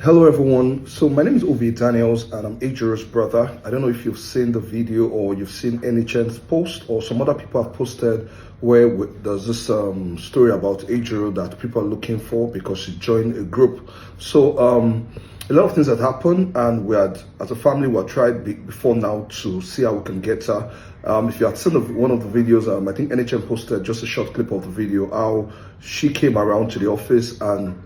Hello everyone, so my name is Ovi Daniels and I'm Ejiro's brother. I don't know if you've seen the video or you've seen any chance post or some other people have posted where there's this story about Ejiro that people are looking for because she joined a group. So a lot of things had happened and we had, as a family, we had tried before now to see how we can get her. If you had seen one of the videos, I think NHM posted just a short clip of the video, how she came around to the office and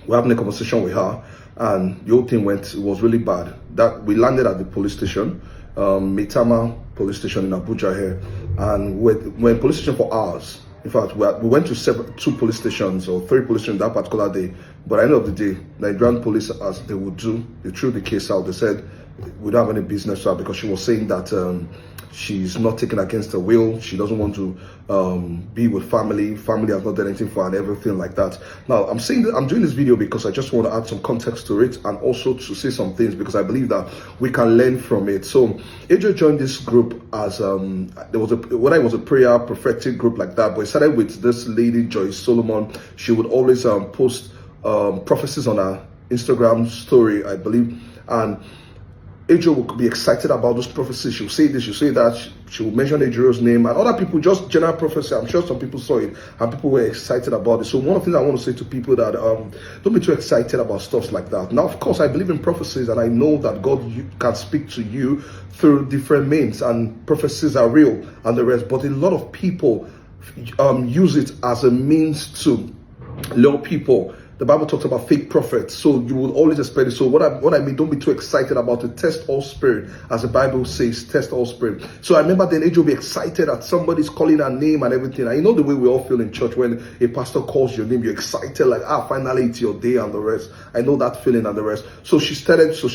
we're having a conversation with her, and the whole thing it was really bad. That we landed at the police station, Metama police station in Abuja here, and we're in police station for hours. In fact, we went to two police stations or three police stations that particular day. But at the end of the day, Nigerian police, as they would do, they threw the case out. They said we don't have any business with her because she was saying that she's not taken against her will. She doesn't want to be with family. Family has not done anything for her and everything like that. Now, I'm doing this video because I just want to add some context to it and also to say some things because I believe that we can learn from it. So, Ejiro joined this group as there was a prayer prophetic group like that, but it started with this lady Joyce Solomon. She would always post prophecies on her Instagram story, I believe, and Ejiro will be excited about those prophecies. She'll say this, she'll say that, she will mention Ejiro's name, and other people, just general prophecy. I'm sure some people saw it and people were excited about it. So one of the things I want to say to people that don't be too excited about stuff like that. Now, of course, I believe in prophecies and I know that God can speak to you through different means and prophecies are real and the rest, but a lot of people use it as a means to lure people. The Bible talks about fake prophets, so you will always expect it. So what I mean, don't be too excited about it. Test all spirit, as the Bible says, test all spirit. So I remember then Ejiro will be excited that somebody's calling her name and everything. And you know the way we all feel in church when a pastor calls your name, you're excited, like, finally it's your day and the rest. I know that feeling and the rest. So she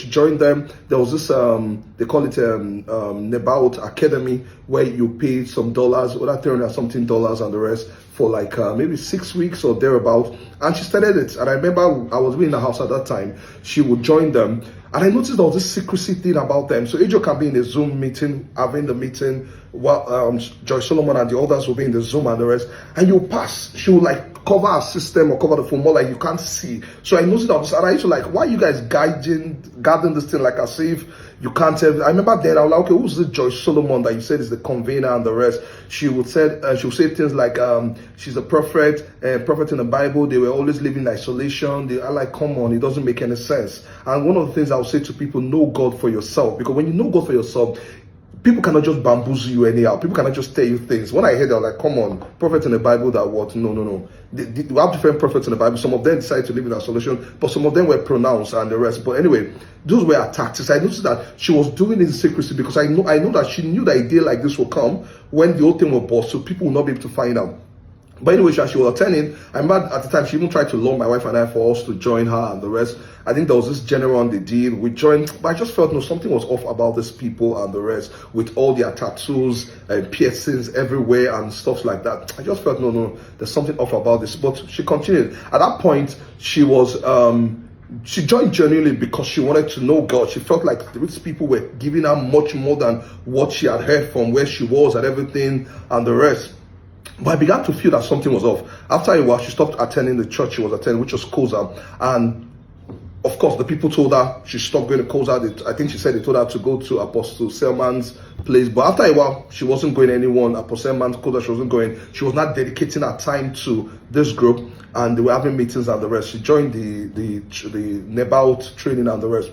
joined them. There was this, they call it Nabaoith Academy, where you pay some dollars, or $300 something and the rest, for like maybe 6 weeks or thereabout, and she started it. And I remember I was in the house at that time. She would join them, and I noticed there was this secrecy thing about them. So Ejiro can be in a Zoom meeting, having the meeting, while Joyce Solomon and the others will be in the Zoom and the rest, and you pass. She will like cover her system or cover the phone more like you can't see. So I noticed all this, and I used to like, why are you guys guarding this thing like as if you can't tell? I remember then I was like, okay, who's the Joyce Solomon that you said is the convener and the rest? She would say things like she's a prophet in the Bible. They were always living in isolation. They are like, come on, it doesn't make any sense. And one of the things I would say to people, know God for yourself, because when you know God for yourself, people cannot just bamboozle you anyhow. People cannot just tell you things. When I heard that, I was like, come on, prophets in the Bible that what? No. We have different prophets in the Bible. Some of them decided to live in isolation, but some of them were pronounced and the rest. But anyway, those were her tactics. I noticed that she was doing it in secrecy because I know that she knew that a day like this will come when the whole thing will burst, so people will not be able to find out. But anyway, she was attending. I remember at the time she even tried to lure my wife and I for us to join her and the rest. I think there was this general on the deal. We joined, but I just felt something was off about these people and the rest, with all their tattoos and piercings everywhere and stuff like that. I just felt no, there's something off about this. But she continued. At that point, she joined genuinely because she wanted to know God. She felt like these people were giving her much more than what she had heard from where she was and everything and the rest. But I began to feel that something was off. After a while, she stopped attending the church she was attending, which was Koza. And of course, the people told her she stopped going to Koza. I think she said they told her to go to Apostle Selman's place. But after a while, she wasn't going anywhere. Apostle Selman's Koza, she wasn't going. She was not dedicating her time to this group. And they were having meetings and the rest. She joined the Nabaoith training and the rest.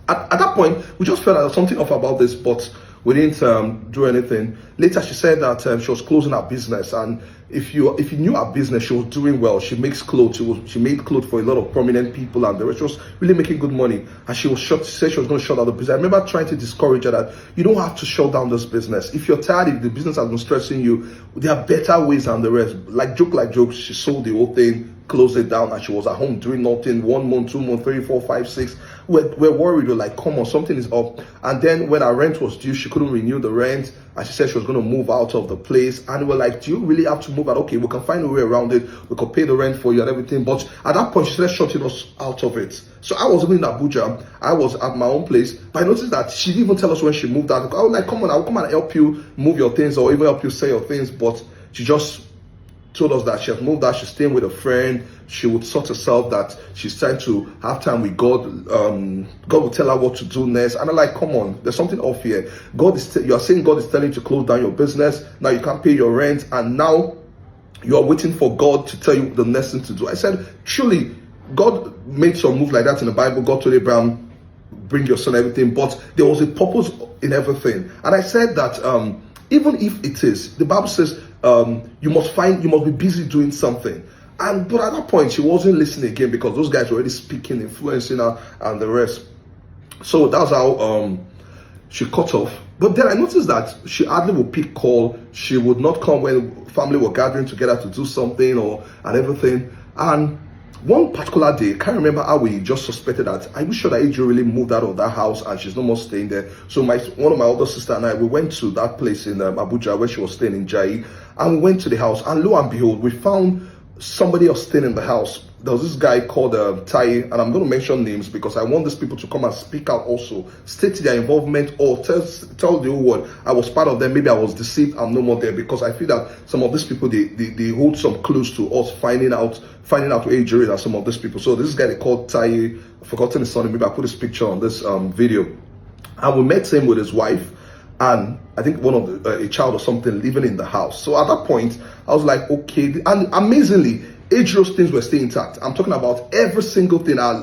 At that point, we just felt like something off about this, but we didn't do anything. Later, she said that she was closing her business, and if you knew her business, she was doing well. She makes clothes. She made clothes for a lot of prominent people, and she was really making good money. And she said she was going to shut down the business. I remember trying to discourage her that you don't have to shut down this business. If you're tired, if the business has been stressing you, there are better ways than the rest. Like joke, she sold the whole thing, closed it down, and she was at home doing nothing. 1 month, 2 months, 3, 4, 5, 6. We're worried. We're like, come on, something is up. And then when our rent was due, she couldn't renew the rent, and she said she was going to move out of the place. And we're like, do you really have to move out? Okay, we can find a way around it. We could pay the rent for you and everything. But at that point, she started shutting us out of it. So I was in Abuja. I was at my own place. But I noticed that she didn't even tell us when she moved out. I was like, come on, I'll come and help you move your things or even help you sell your things. But she just told us that she has moved out, she's staying with a friend, she would sort herself, that she's trying to have time with God. God will tell her what to do next. And I'm like, come on, there's something off here. You are saying God is telling you to close down your business. Now you can't pay your rent, and now you are waiting for God to tell you the next thing to do. I said, truly, God made some move like that in the Bible. God told Abraham, bring your son, everything, but there was a purpose in everything. And I said that even if it is, the Bible says you must be busy doing something. But at that point, she wasn't listening again, because those guys were already speaking, influencing her and the rest. So that's how she cut off. But then I noticed that she hardly would pick call. She would not come when family were gathering together to do something and everything. And one particular day, I can't remember how we just suspected that. I'm sure that Ejiro really moved out of that house and she's no more staying there. So one of my older sister and I, we went to that place in Abuja where she was staying in Jai, and we went to the house, and lo and behold, we found somebody else staying in the house. There was this guy called Tai, and I'm going to mention names because I want these people to come and speak out also, state their involvement, or tell the whole world I was part of them. Maybe I was deceived, I'm no more there, because I feel that some of these people, they hold some clues to us finding out who Ejiro are some of these people. So this guy they called Tai, I've forgotten his son, maybe I put his picture on this video, and we met him with his wife and I think one of a child or something living in the house. So at that point I was like, okay. And amazingly, Ejiro's things were still intact. I'm talking about every single thing, our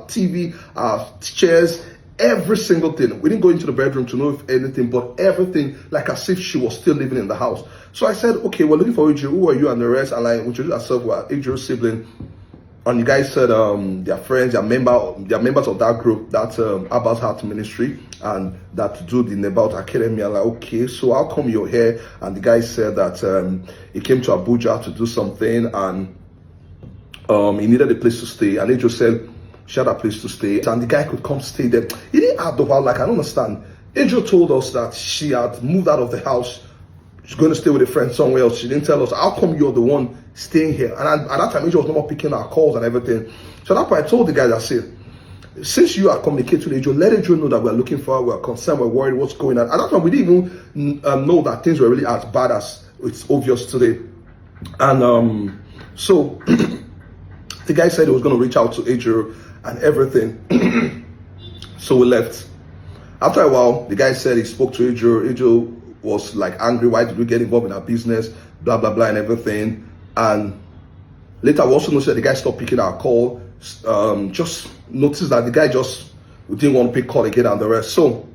TV, our chairs, every single thing. We didn't go into the bedroom to know if anything, but everything, like as if she was still living in the house. So I said, okay, we're looking for Ejiro. Who are you and the rest? And I introduced ourselves, we're Ejiro's sibling. And the guys said they're friends, they're members of that group, that Nabaoith Heart Ministry, and that do the Nabaoith Academy. I'm like, okay, so how come you're here? And the guy said that he came to Abuja to do something, and he needed a place to stay. And Ejiro said she had a place to stay, and the guy could come stay there. He didn't add the like, I don't understand. Ejiro told us that she had moved out of the house. She's going to stay with a friend somewhere else. She didn't tell us. How come you're the one staying here? And at that time, Ejiro was not more picking our calls and everything. So at that point, I told the guys, I said, since you are communicating with Ejiro, let Ejiro know that we're looking for her, we're concerned, we're worried, what's going on. At that time, we didn't even know that things were really as bad as it's obvious today. And so the guy said he was going to reach out to Ejiro and everything. So we left. After a while, the guy said he spoke to Ejiro. Ejiro was like angry, why did we get involved in our business, blah blah blah and everything. And later we also noticed that the guy stopped picking our call. Just noticed that the guy just didn't want to pick call again and the rest. So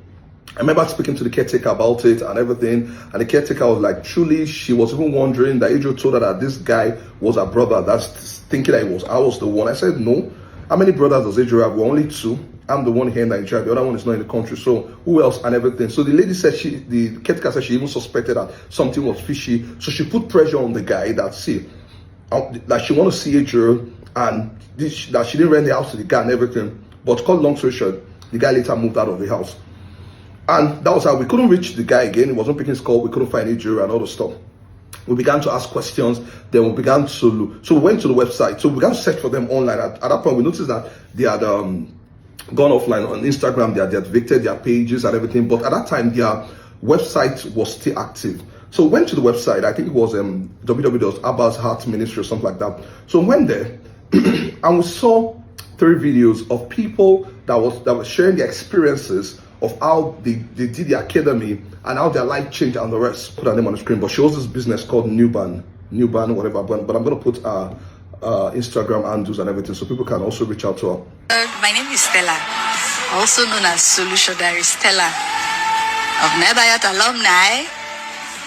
I remember speaking to the caretaker about it and everything, and the caretaker was like, truly, she was even wondering that Ejiro told her that this guy was her brother, that's thinking that I was the one. I said, no. How many brothers does Ejiro have? We're only two. I'm the one here in Nigeria, the other one is not in the country, so who else and everything. So the lady said, the caretaker said she even suspected that something was fishy, so she put pressure on the guy that that she want to see Ejiro, and that she didn't rent the house to the guy and everything. But cut long story short, the guy later moved out of the house. And that was how we couldn't reach the guy again. He wasn't picking his call, we couldn't find Ejiro and all the stuff. We began to ask questions, then we began to look. So we went to the website, so we began to search for them online. At that point, we noticed that they had gone offline on Instagram, they had evicted their pages and everything, but at that time their website was still active. So we went to the website, I think it was www.Nabaoith Heart Ministry or something like that. So we went there and we saw 3 videos of people that were sharing their experiences of how they did the academy and how their life changed and the rest. Put her name on the screen, but she owns this business called Newban, whatever, but I'm going to put Instagram handles and everything so people can also reach out to her. My name is Stella, also known as Solutionary Stella of Nabaoith alumni,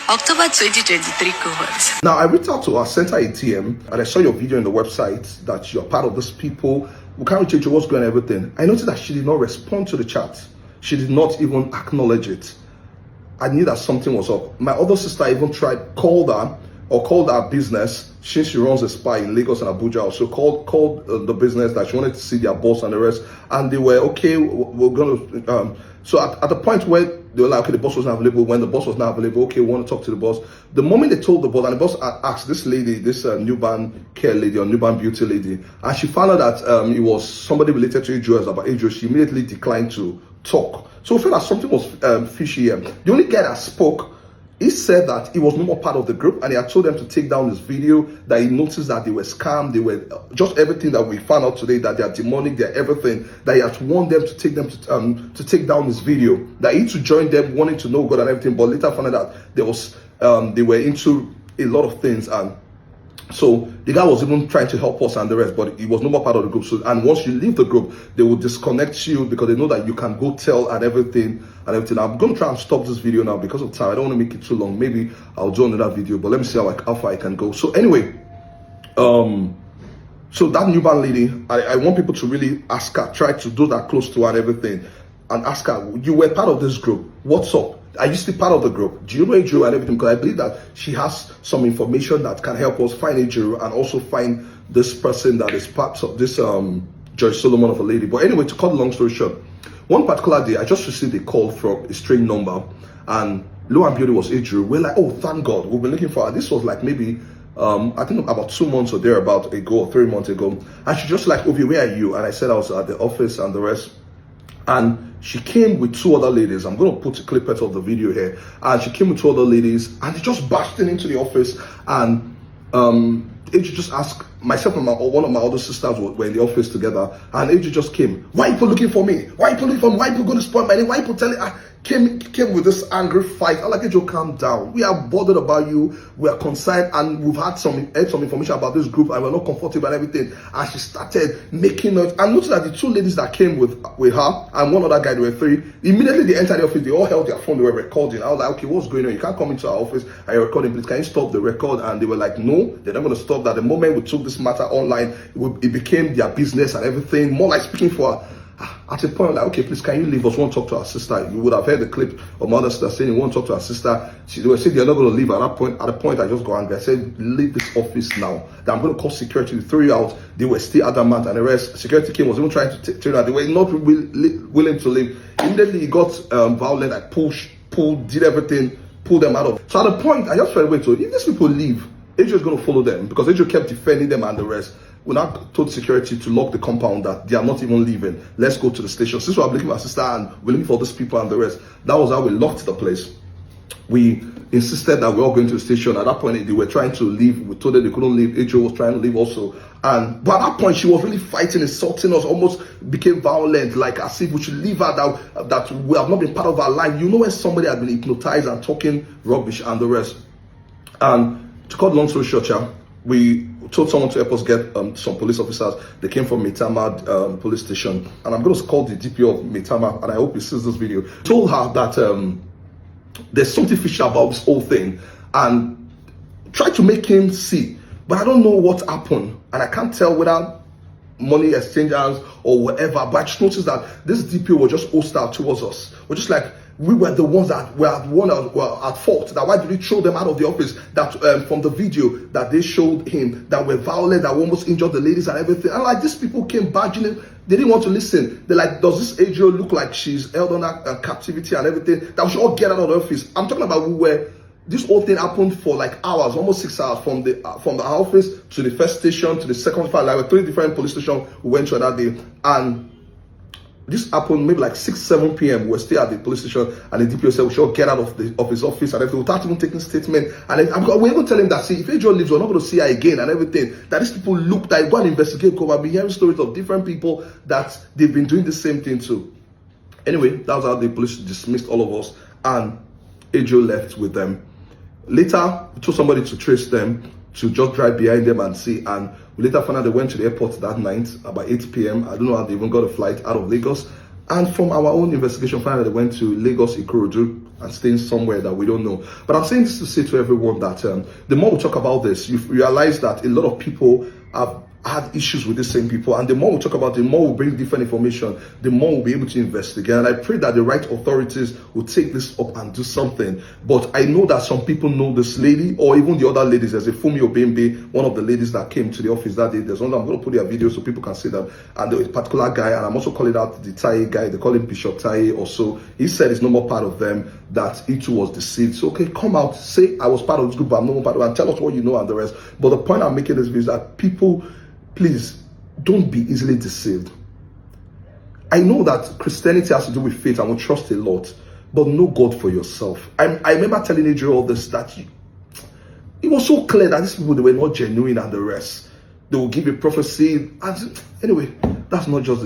October 2023 cohort. Now I reached out to her, sent her a TM, and I saw your video on the website that you're part of these people. We can't reach you, what's going on, everything. I noticed that she did not respond to the chat. She did not even acknowledge it. I knew that something was up. My other sister even called her business, since she runs a spa in Lagos and Abuja, also called the business that she wanted to see their boss and the rest, and they were okay. We're going to so at the point where they were like, okay, the boss was not available. When the boss was not available, okay, we want to talk to the boss. The moment they told the boss, and the boss asked this lady, this Newban care lady or Newban beauty lady, and she found out that it was somebody related to Ejiro, about Ejiro, she immediately declined to talk. So we felt that something was fishy here. The only guy that spoke he said that he was no more part of the group, and he had told them to take down this video, that he noticed that they were scammed, they were just everything that we found out today, that they are demonic, they are everything, that he had warned them to take down this video, that he to join them, wanting to know God and everything, but later found out that there was they were into a lot of things. And so the guy was even trying to help us and the rest, but he was no more part of the group. So, and once you leave the group, they will disconnect you, because they know that you can go tell and everything. I'm going to try and stop this video now because of time. I don't want to make it too long. Maybe I'll do another video, but let me see how far I can go. So anyway, so that new band lady, I want people to really ask her, try to do that close to her and everything, and ask her, you were part of this group, what's up? Are you still part of the group? Do you know Ejiro and everything? Because I believe that she has some information that can help us find Ejiro and also find this person that is part of this Joy Solomon of a lady. But anyway, to cut the long story short, one particular day I just received a call from a strange number, and lo and behold, it was Ejiro. We're like, oh, thank God, we've been looking for her. This was like maybe I think about 2 months or thereabout ago, or 3 months ago. And she just like, Ovi, where are you? And I said I was at the office and the rest. And she came with 2 other ladies. I'm going to put a clip of the video here. And she came with 2 other ladies, and they just bashed into the office. And Ejiro just asked, myself and one of my other sisters were in the office together. And Ejiro just came, why are people looking for me? Why are people looking for me? Why are people going to spoil my name? Why are people telling? Came with this angry fight. I'm like, Ejiro, calm down. We are bothered about you. We are concerned, and we've heard some information about this group, and we're not comfortable and everything. And she started making noise. And notice that the 2 ladies that came with her and one other guy, there were 3. Immediately they entered the office, they all held their phone, they were recording. I was like, okay, what's going on? You can't come into our office and you're recording, please. Can you stop the record? And they were like, no, they're not going to stop that. The moment we took this matter online, it became their business and everything, more like speaking for her. At a point, like, okay, please, can you leave us? Want to talk to our sister? You would have heard the clip of my other sister saying you want to talk to our sister. They were saying they're not going to leave. At the point, I just got angry. I said, leave this office now. That I'm going to call security to throw you out. They were still adamant, and the rest. Security came, was even trying to tell her. They were not willing to leave. Immediately, he got violent. I pulled, did everything, pulled them out of. So at the point, I just felt, wait, so if these people leave, Ejiro is going to follow them, because Ejiro kept defending them and the rest. We now told security to lock the compound, that they are not even leaving. Let's go to the station. Since we're looking for our sister and we're looking for these people and the rest, that was how we locked the place. We insisted that we're all going to the station. At that point, they were trying to leave. We told them they couldn't leave. Ejiro was trying to leave also. But at that point, she was really fighting, insulting us, almost became violent, like as if we should leave her, that we have not been part of our life. You know, when somebody had been hypnotized and talking rubbish and the rest. And to cut long story short, we told someone to help us get some police officers. They came from Maitama police station, and I'm going to call the DPO of Maitama, and I hope he sees this video. Told her that there's something fishy about this whole thing, and tried to make him see, but I don't know what happened, and I can't tell whether money exchangers or whatever, but I just noticed that this DPO was just hostile towards us. We're just like, we were the ones that were at fault. That why did we throw them out of the office? That from the video that they showed him, that were violent, that almost injured the ladies and everything. And like, these people came barging in. They didn't want to listen. They're like, does this Ejiro look like she's held under captivity and everything? That we should all get out of the office. I'm talking about this whole thing happened for like hours, almost 6 hours, from the office to the first station to the second file. Like 3 different police stations we went to that day. And this happened maybe like 6-7 p.m. We're still at the police station, and the DPO said we should all get out of his office and everything without even taking statement. And we're even telling him that, see, if Ejiro leaves, we're not going to see her again and everything. That these people look, that go and investigate. I've been hearing stories of different people that they've been doing the same thing too. Anyway, that was how the police dismissed all of us, and Ejiro left with them. Later, we told somebody to trace them, to just drive behind them and see. And we later found out they went to the airport that night about 8 p.m. I don't know how they even got a flight out of Lagos. And from our own investigation, found out they went to Lagos, Ikorodu, and staying somewhere that we don't know. But I'm saying this to say to everyone that the more we talk about this, you realize that a lot of people have had issues with the same people, and the more we talk about it, the more we bring different information, the more we'll be able to investigate. And I pray that the right authorities will take this up and do something. But I know that some people know this lady, or even the other ladies. There's a Fumi Obembe, one of the ladies that came to the office that day. There's one, I'm going to put their videos so people can see them. And there was a particular guy, and I'm also calling out the Tai guy, they call him Bishop Tai also. He said he's no more part of them, that he too was deceived. So okay, come out, say I was part of this group, but I'm no more part of it, and tell us what you know and the rest. But the point I'm making this video is that people, please, don't be easily deceived. I know that Christianity has to do with faith and we trust a lot, but know God for yourself. I remember telling Ejiro all this, that it was so clear that these people, they were not genuine and the rest. They will give a prophecy. And anyway, that's not just